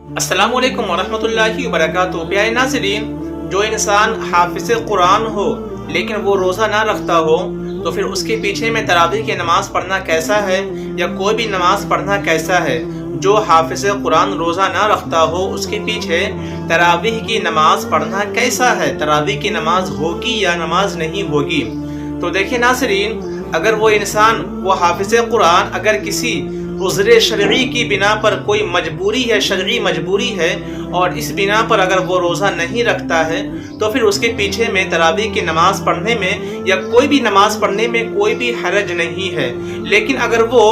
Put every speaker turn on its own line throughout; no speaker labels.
السلام علیکم ورحمۃ اللہ وبرکاتہ۔ پیارے ناظرین، جو انسان حافظ قرآن ہو لیکن وہ روزہ نہ رکھتا ہو تو پھر اس کے پیچھے میں تراویح کی نماز پڑھنا کیسا ہے، یا کوئی بھی نماز پڑھنا کیسا ہے؟ جو حافظ قرآن روزہ نہ رکھتا ہو اس کے پیچھے تراویح کی نماز پڑھنا کیسا ہے؟ تراویح کی نماز ہوگی یا نماز نہیں ہوگی؟ تو دیکھیں ناظرین، اگر وہ انسان وہ حافظ قرآن اگر کسی عذر شرعی کی بنا پر کوئی مجبوری ہے، شرعی مجبوری ہے، اور اس بنا پر اگر وہ روزہ نہیں رکھتا ہے تو پھر اس کے پیچھے میں تراویح کی نماز پڑھنے میں یا کوئی بھی نماز پڑھنے میں کوئی بھی حرج نہیں ہے۔ لیکن اگر وہ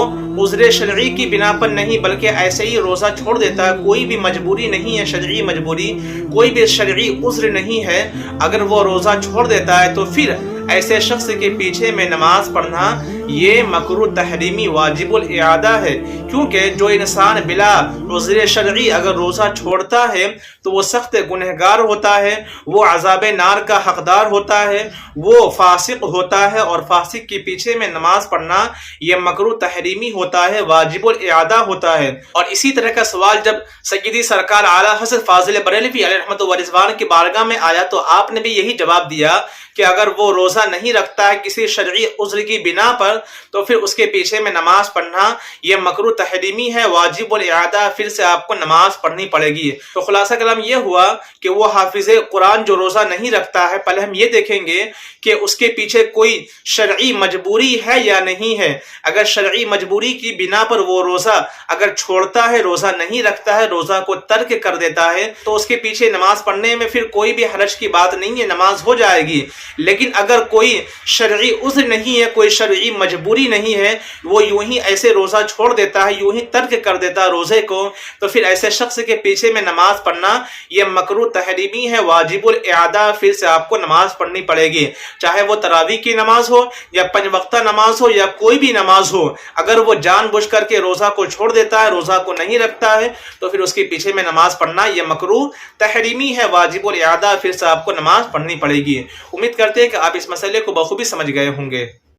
عذر شرعی کی بنا پر نہیں بلکہ ایسے ہی روزہ چھوڑ دیتا ہے، کوئی بھی مجبوری نہیں ہے، شرعی مجبوری، کوئی بھی شرعی عذر نہیں ہے، اگر وہ روزہ چھوڑ دیتا ہے تو پھر ایسے شخص کے پیچھے میں نماز پڑھنا یہ مکروہ تحریمی واجب الاعادہ ہے، کیونکہ جو انسان بلا عذر شرعی اگر روزہ چھوڑتا ہے تو وہ سخت گنہگار ہوتا ہے، وہ عذاب نار کا حقدار ہوتا ہے، وہ فاسق ہوتا ہے، اور فاسق کے پیچھے میں نماز پڑھنا یہ مکروہ تحریمی ہوتا ہے، واجب الاعادہ ہوتا ہے۔ اور اسی طرح کا سوال جب سیدی سرکار اعلیٰ حضرت فاضل بریلوی علیہ رحمت و رضوان کی بارگاہ میں آیا تو آپ نے بھی یہی جواب دیا کہ اگر وہ روزہ نہیں رکھتا ہے کسی شرعی عذر کی بنا پر تو پھر اس کے پیچھے میں نماز پڑھنا یہ مکروہ تحریمی ہے، واجب الاعادہ، پھر سے آپ کو نماز پڑھنی پڑے گی۔ تو خلاصہ کلام یہ ہوا کہ وہ حافظ قرآن جو روزہ نہیں رکھتا ہے، پہلے ہم یہ دیکھیں گے کہ اس کے پیچھے کوئی شرعی مجبوری ہے یا نہیں ہے۔ اگر شرعی مجبوری کی بنا پر وہ روزہ اگر چھوڑتا ہے، روزہ نہیں رکھتا ہے، روزہ کو ترک کر دیتا ہے تو اس کے پیچھے نماز پڑھنے میں پھر کوئی بھی حرج کی بات نہیں ہے، نماز ہو جائے گی۔ لیکن اگر کوئی شرعی عذر نہیں ہے، کوئی شرعی مجبوری نہیں ہے، وہ یوں ہی ایسے روزہ چھوڑ دیتا ہے، یوں ہی ترک کر دیتا ہے روزے کو، تو پھر ایسے شخص کے پیچھے میں نماز پڑھنا یہ مکروہ تحریمی ہے، واجب الاعادہ، پھر سے آپ کو نماز پڑھنی پڑے گی، چاہے وہ تراویح کی نماز ہو یا پنج وقتہ نماز ہو یا کوئی بھی نماز ہو۔ اگر وہ جان بوجھ کر کے روزہ کو چھوڑ دیتا ہے، روزہ کو نہیں رکھتا ہے، تو پھر اس کے پیچھے میں نماز پڑھنا یہ مکروہ تحریمی ہے، واجب الاعادہ، پھر سے آپ کو نماز پڑھنی پڑے گی۔ امید کرتے ہیں کہ آپ اس مسئلے کو بخوبی سمجھ گئے ہوں گے۔